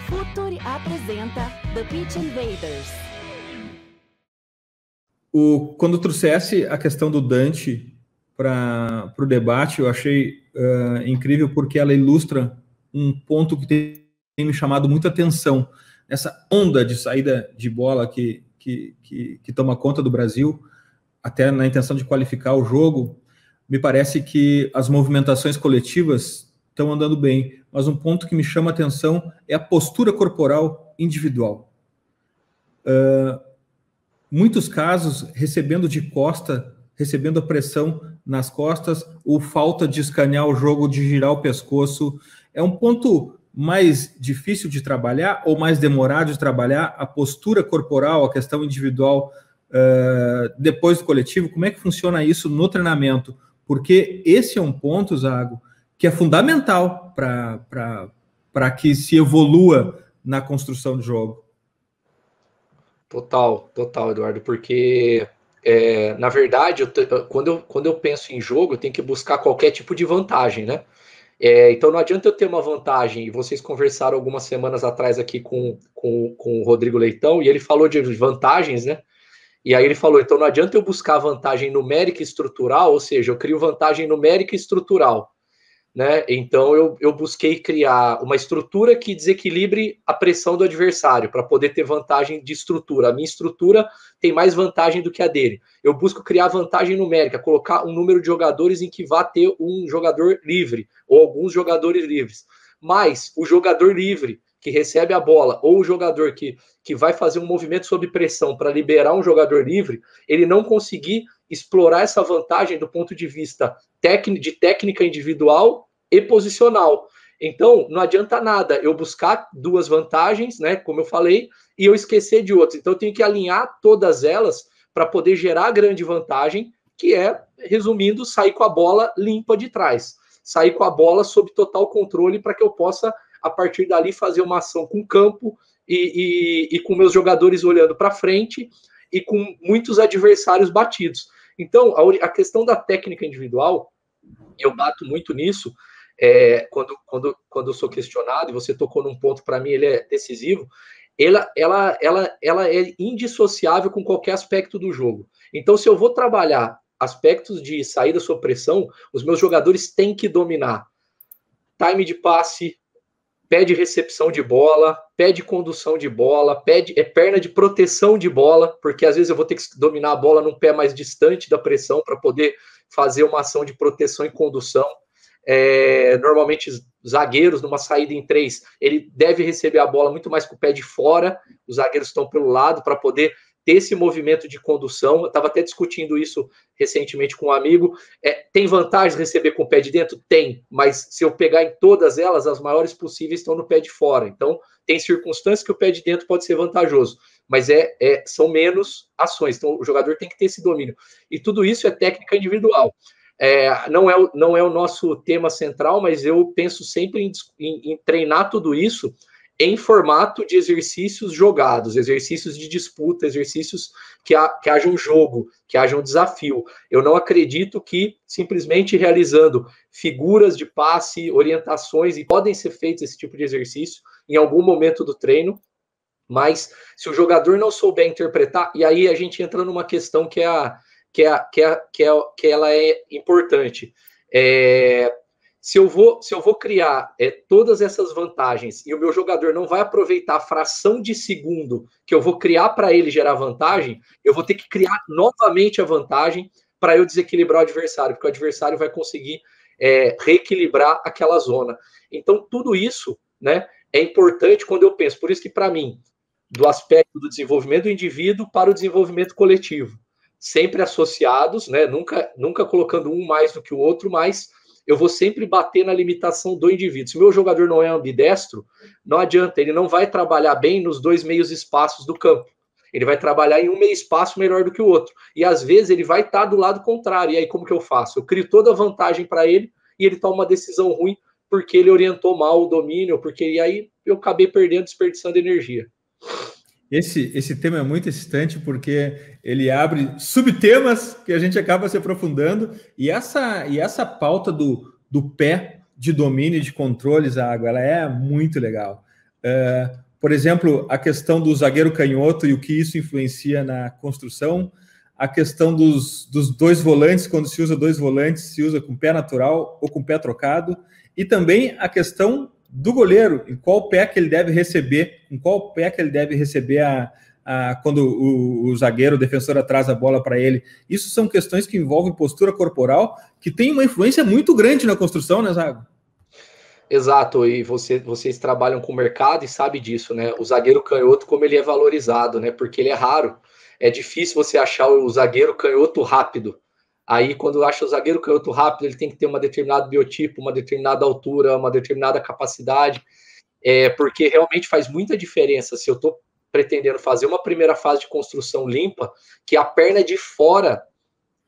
Futuri apresenta The Pitch Invaders. Quando trouxesse a questão do Dante para o debate, eu achei incrível porque ela ilustra um ponto que tem me chamado muita atenção. Essa onda de saída de bola que toma conta do Brasil, até na intenção de qualificar o jogo, me parece que as movimentações coletivas estão andando bem, mas um ponto que me chama a atenção é a postura corporal individual. Muitos casos recebendo de costa, recebendo a pressão nas costas, ou falta de escanear o jogo, de girar o pescoço. É um ponto mais difícil de trabalhar ou mais demorado de trabalhar, a postura corporal, a questão individual depois do coletivo? Como é que funciona isso no treinamento? Porque esse é um ponto, Zago, que é fundamental para que se evolua na construção de jogo. Total, Eduardo, porque na verdade, quando eu penso em jogo, eu tenho que buscar qualquer tipo de vantagem, né? Então não adianta eu ter uma vantagem, e vocês conversaram algumas semanas atrás aqui com o Rodrigo Leitão, e ele falou de vantagens, né? E aí ele falou, então não adianta eu buscar vantagem numérica e estrutural, ou seja, eu crio vantagem numérica e estrutural, né? Então eu busquei criar uma estrutura que desequilibre a pressão do adversário para poder ter vantagem de estrutura. A minha estrutura tem mais vantagem do que a dele. Eu busco criar vantagem numérica, colocar um número de jogadores em que vá ter um jogador livre ou alguns jogadores livres. Mas o jogador livre que recebe a bola ou o jogador que vai fazer um movimento sob pressão para liberar um jogador livre, ele não conseguir explorar essa vantagem do ponto de vista de técnica individual e posicional. Então, não adianta nada eu buscar duas vantagens, né, como eu falei, e eu esquecer de outras. Então, eu tenho que alinhar todas elas para poder gerar a grande vantagem, que é, resumindo, sair com a bola limpa de trás. Sair com a bola sob total controle para que eu possa, a partir dali, fazer uma ação com o campo e com meus jogadores olhando para frente e com muitos adversários batidos. Então, a questão da técnica individual, eu bato muito nisso, quando eu sou questionado, e você tocou num ponto, para mim, ele é decisivo, ela é indissociável com qualquer aspecto do jogo. Então, se eu vou trabalhar aspectos de saída sob pressão, os meus jogadores têm que dominar time de passe, pé de recepção de bola, pé de condução de bola, perna de proteção de bola, porque às vezes eu vou ter que dominar a bola num pé mais distante da pressão para poder fazer uma ação de proteção e condução. Normalmente, zagueiros, numa saída em 3, ele deve receber a bola muito mais com o pé de fora, os zagueiros estão pelo lado para poder ter esse movimento de condução. Eu estava até discutindo isso recentemente com um amigo. Tem vantagem receber com o pé de dentro? Tem, mas se eu pegar em todas elas, as maiores possíveis estão no pé de fora. Então, tem circunstâncias que o pé de dentro pode ser vantajoso, mas são menos ações. Então, o jogador tem que ter esse domínio. E tudo isso é técnica individual. Não é o nosso tema central, mas eu penso sempre em treinar tudo isso em formato de exercícios jogados, exercícios de disputa, exercícios que haja um jogo, que haja um desafio. Eu não acredito que simplesmente realizando figuras de passe, orientações, e podem ser feitos esse tipo de exercício em algum momento do treino, mas se o jogador não souber interpretar, e aí a gente entra numa questão que ela é importante. Se eu vou criar todas essas vantagens e o meu jogador não vai aproveitar a fração de segundo que eu vou criar para ele gerar vantagem, eu vou ter que criar novamente a vantagem para eu desequilibrar o adversário, porque o adversário vai conseguir reequilibrar aquela zona. Então, tudo isso, né, é importante quando eu penso. Por isso que, para mim, do aspecto do desenvolvimento do indivíduo para o desenvolvimento coletivo, sempre associados, né, nunca colocando um mais do que o outro, mas eu vou sempre bater na limitação do indivíduo. Se o meu jogador não é ambidestro, não adianta, ele não vai trabalhar bem nos dois meios espaços do campo. Ele vai trabalhar em um meio espaço melhor do que o outro. E às vezes ele vai estar do lado contrário. E aí como que eu faço? Eu crio toda a vantagem para ele e ele toma uma decisão ruim porque ele orientou mal o domínio, e aí eu acabei perdendo, desperdiçando energia. Esse tema é muito excitante porque ele abre subtemas que a gente acaba se aprofundando, e essa pauta do pé de domínio e de controle, Zago, ela é muito legal. Por exemplo, a questão do zagueiro canhoto e o que isso influencia na construção, a questão dos dois volantes, quando se usa dois volantes, se usa com pé natural ou com pé trocado, e também a questão do goleiro, em qual pé que ele deve receber, quando o zagueiro, o defensor atrasa a bola para ele. Isso são questões que envolvem postura corporal, que tem uma influência muito grande na construção, né, Zago? Exato, e vocês trabalham com o mercado e sabem disso, né? O zagueiro canhoto, como ele é valorizado, né? Porque ele é raro. É difícil você achar o zagueiro canhoto rápido. Aí, quando acha o zagueiro canhoto rápido, ele tem que ter uma determinada biotipo, uma determinada altura, uma determinada capacidade, porque realmente faz muita diferença se eu estou pretendendo fazer uma primeira fase de construção limpa, que a perna de fora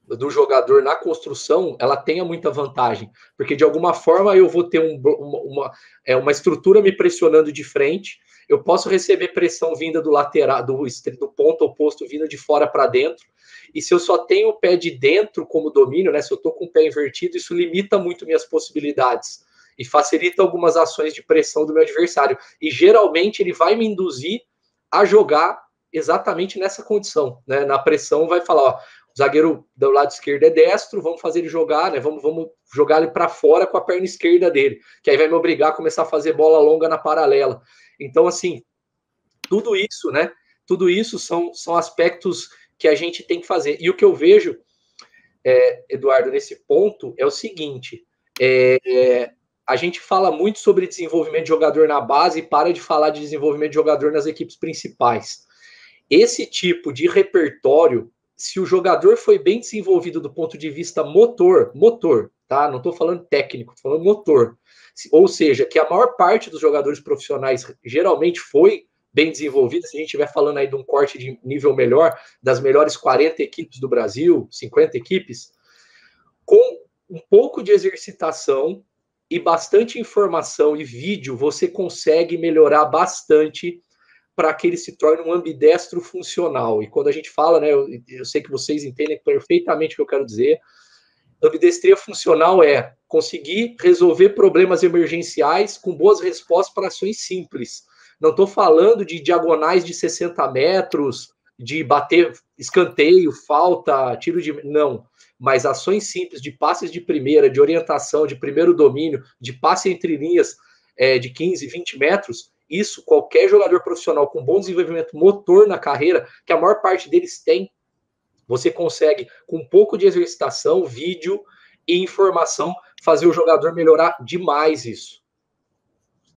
do jogador na construção, ela tenha muita vantagem, porque de alguma forma eu vou ter uma estrutura me pressionando de frente, eu posso receber pressão vinda do lateral, do ponto oposto, vindo de fora para dentro, e se eu só tenho o pé de dentro como domínio, né, se eu estou com o pé invertido, isso limita muito minhas possibilidades, e facilita algumas ações de pressão do meu adversário, e geralmente ele vai me induzir a jogar exatamente nessa condição, né, na pressão vai falar, ó, o zagueiro do lado esquerdo é destro, vamos fazer ele jogar, né? Vamos jogar ele para fora com a perna esquerda dele, que aí vai me obrigar a começar a fazer bola longa na paralela. Então, assim, tudo isso, né? Tudo isso são aspectos que a gente tem que fazer. E o que eu vejo, Eduardo, nesse ponto é o seguinte: a gente fala muito sobre desenvolvimento de jogador na base e para de falar de desenvolvimento de jogador nas equipes principais. Esse tipo de repertório, se o jogador foi bem desenvolvido do ponto de vista motor, tá? Não estou falando técnico, estou falando motor. Ou seja, que a maior parte dos jogadores profissionais geralmente foi bem desenvolvida, se a gente estiver falando aí de um corte de nível melhor, das melhores 40 equipes do Brasil, 50 equipes, com um pouco de exercitação e bastante informação e vídeo, você consegue melhorar bastante para que ele se torne um ambidestro funcional. E quando a gente fala, né, eu sei que vocês entendem perfeitamente o que eu quero dizer, ambidestria funcional é conseguir resolver problemas emergenciais com boas respostas para ações simples. Não estou falando de diagonais de 60 metros, de bater escanteio, falta, tiro de... Não, mas ações simples de passes de primeira, de orientação, de primeiro domínio, de passe entre linhas de 15, 20 metros, isso qualquer jogador profissional com bom desenvolvimento motor na carreira, que a maior parte deles tem, você consegue, com um pouco de exercitação, vídeo e informação, fazer o jogador melhorar demais isso.